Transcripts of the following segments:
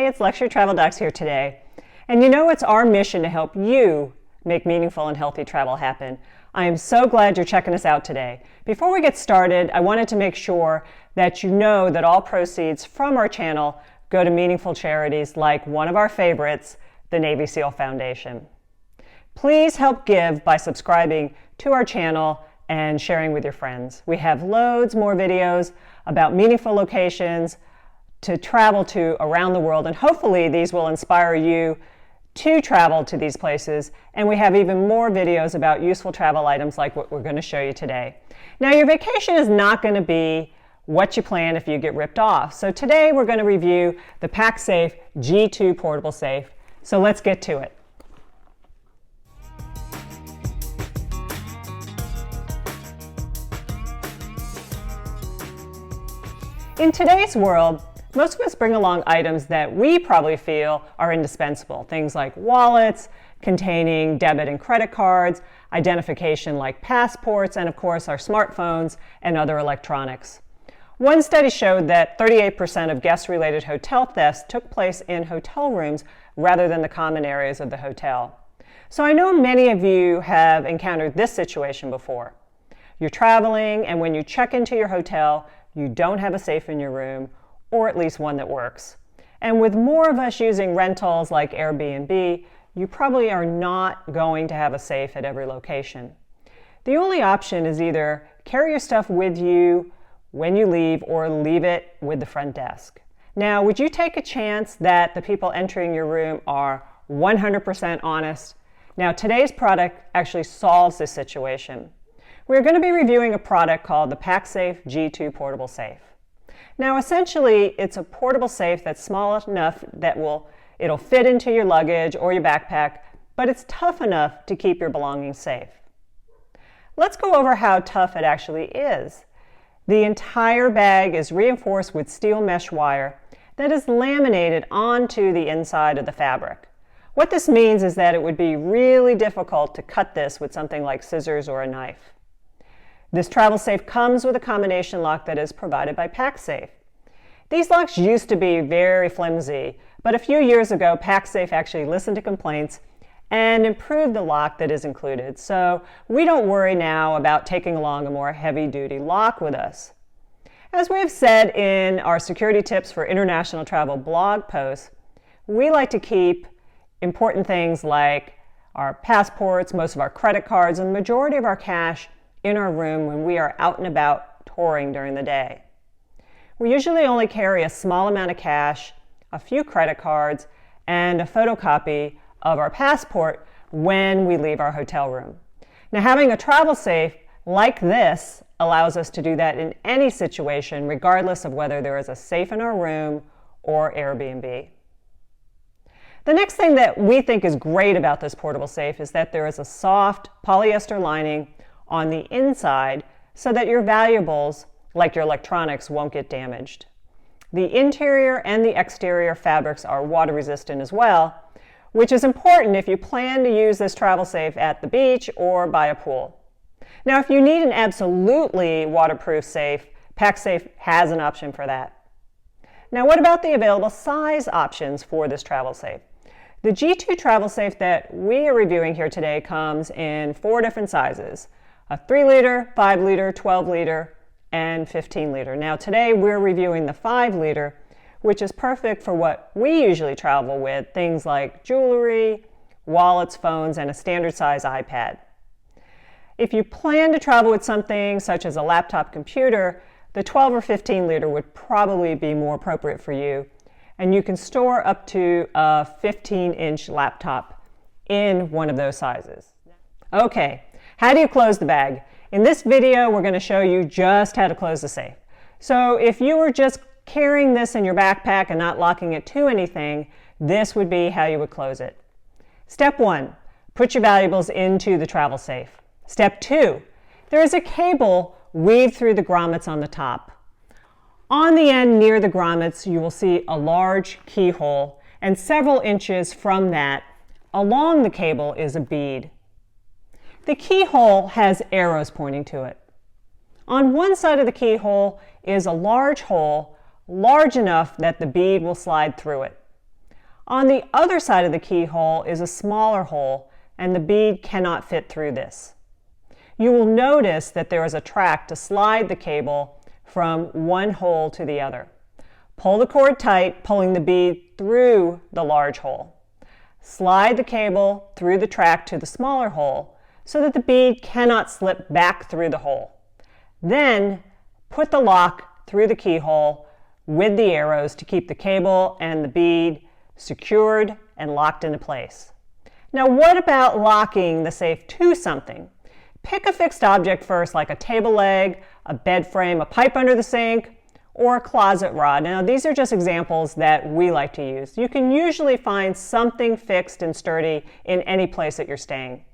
Hey, it's Luxury Travel Docs here today. And you know it's our mission to help you make meaningful and healthy travel happen. I am so glad you're checking us out today. Before we get started, I wanted to make sure that you know that all proceeds from our channel go to meaningful charities like one of our favorites, the Navy SEAL Foundation. Please help give by subscribing to our channel and sharing with your friends. We have loads more videos about meaningful locations to travel to around the world, and hopefully these will inspire you to travel to these places. And we have even more videos about useful travel items like what we're going to show you today. Now, your vacation is not going to be what you plan if you get ripped off. So today we're going to review the Pacsafe GII portable safe. So let's get to it. In today's world, most of us bring along items that we probably feel are indispensable. Things like wallets containing debit and credit cards, identification like passports, and of course our smartphones and other electronics. One study showed that 38% of guest-related hotel thefts took place in hotel rooms rather than the common areas of the hotel. So I know many of you have encountered this situation before. You're traveling, and when you check into your hotel, you don't have a safe in your room, or at least one that works. And with more of us using rentals like Airbnb, you probably are not going to have a safe at every location. The only option is either carry your stuff with you when you leave or leave it with the front desk. Now, would you take a chance that the people entering your room are 100% honest? Now, today's product actually solves this situation. We're going to be reviewing a product called the Pacsafe GII portable safe. Now, essentially, it's a portable safe that's small enough that it'll fit into your luggage or your backpack, but it's tough enough to keep your belongings safe. Let's go over how tough it actually is. The entire bag is reinforced with steel mesh wire that is laminated onto the inside of the fabric. What this means is that it would be really difficult to cut this with something like scissors or a knife. This travel safe comes with a combination lock that is provided by PackSafe. These locks used to be very flimsy, but a few years ago, PackSafe actually listened to complaints and improved the lock that is included. So we don't worry now about taking along a more heavy-duty lock with us. As we have said in our security tips for international travel blog posts, we like to keep important things like our passports, most of our credit cards, and the majority of our cash in our room when we are out and about touring during the day. We usually only carry a small amount of cash, a few credit cards, and a photocopy of our passport when we leave our hotel room. Now, having a travel safe like this allows us to do that in any situation, regardless of whether there is a safe in our room or Airbnb. The next thing that we think is great about this portable safe is that there is a soft polyester lining on the inside so that your valuables, like your electronics, won't get damaged. The interior and the exterior fabrics are water resistant as well, which is important if you plan to use this travel safe at the beach or by a pool. Now, if you need an absolutely waterproof safe, PackSafe has an option for that. Now, what about the available size options for this travel safe? The GII travel safe that we are reviewing here today comes in 4 different sizes: a 3-liter, 5-liter, 12-liter, and 15-liter. Now today we're reviewing the 5-liter, which is perfect for what we usually travel with, things like jewelry, wallets, phones, and a standard size iPad. If you plan to travel with something such as a laptop computer, the 12 or 15-liter would probably be more appropriate for you, and you can store up to a 15-inch laptop in one of those sizes. Okay. How do you close the bag? In this video, we're going to show you just how to close the safe. So if you were just carrying this in your backpack and not locking it to anything, this would be how you would close it. Step 1, put your valuables into the travel safe. Step 2, there is a cable weaved through the grommets on the top. On the end near the grommets, you will see a large keyhole, and several inches from that, along the cable, is a bead. The keyhole has arrows pointing to it. On one side of the keyhole is a large hole, large enough that the bead will slide through it. On the other side of the keyhole is a smaller hole, and the bead cannot fit through this. You will notice that there is a track to slide the cable from one hole to the other. Pull the cord tight, pulling the bead through the large hole. Slide the cable through the track to the smaller hole so that the bead cannot slip back through the hole. Then put the lock through the keyhole with the arrows to keep the cable and the bead secured and locked into place. Now, what about locking the safe to something? Pick a fixed object first, like a table leg, a bed frame, a pipe under the sink, or a closet rod. Now, these are just examples that we like to use. You can usually find something fixed and sturdy in any place that you're staying.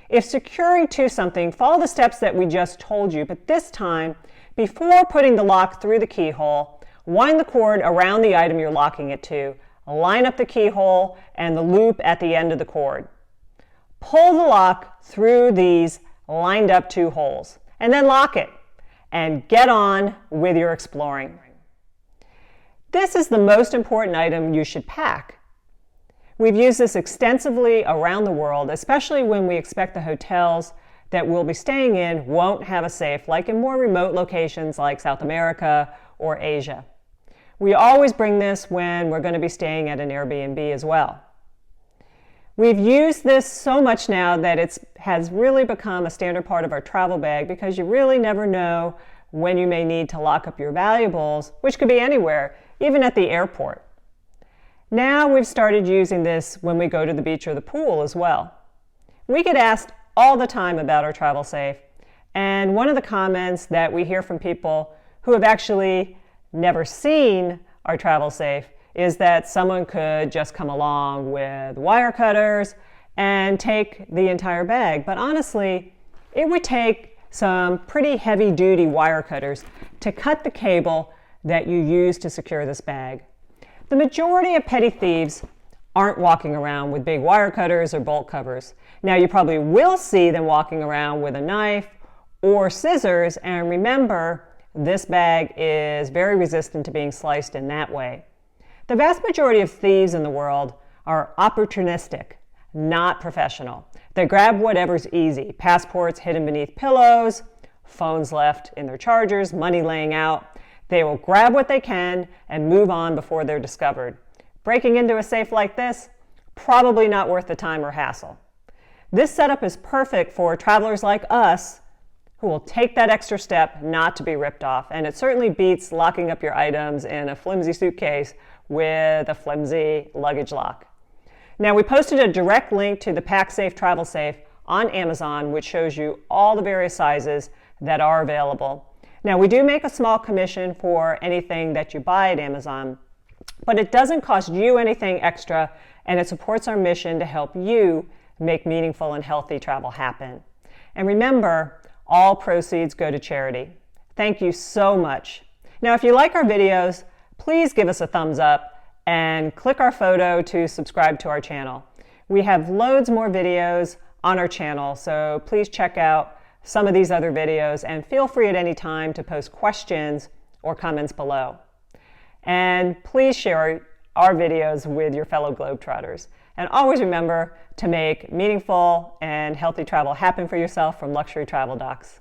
If securing to something, follow the steps that we just told you, but this time, before putting the lock through the keyhole, wind the cord around the item you're locking it to, line up the keyhole and the loop at the end of the cord. Pull the lock through these lined up two holes, and then lock it, and get on with your exploring. This is the most important item you should pack. We've used this extensively around the world, especially when we expect the hotels that we'll be staying in won't have a safe, like in more remote locations like South America or Asia. We always bring this when we're going to be staying at an Airbnb as well. We've used this so much now that it has really become a standard part of our travel bag because you really never know when you may need to lock up your valuables, which could be anywhere, even at the airport. Now we've started using this when we go to the beach or the pool as well. We get asked all the time about our travel safe, and one of the comments that we hear from people who have actually never seen our travel safe is that someone could just come along with wire cutters and take the entire bag. But honestly, it would take some pretty heavy-duty wire cutters to cut the cable that you use to secure this bag. The majority of petty thieves aren't walking around with big wire cutters or bolt covers. Now, you probably will see them walking around with a knife or scissors, and remember, this bag is very resistant to being sliced in that way. The vast majority of thieves in the world are opportunistic, not professional. They grab whatever's easy: passports hidden beneath pillows, phones left in their chargers, money laying out. They will grab what they can and move on before they're discovered. Breaking into a safe like this, probably not worth the time or hassle. This setup is perfect for travelers like us who will take that extra step not to be ripped off, and it certainly beats locking up your items in a flimsy suitcase with a flimsy luggage lock. Now, we posted a direct link to the PackSafe travel safe on Amazon, which shows you all the various sizes that are available. Now, we do make a small commission for anything that you buy at Amazon, but it doesn't cost you anything extra, and it supports our mission to help you make meaningful and healthy travel happen. And remember, all proceeds go to charity. Thank you so much. Now, if you like our videos, please give us a thumbs up and click our photo to subscribe to our channel. We have loads more videos on our channel, so please check out some of these other videos and feel free at any time to post questions or comments below. And please share our videos with your fellow Globetrotters. And always remember to make meaningful and healthy travel happen for yourself from Luxury Travel Docs.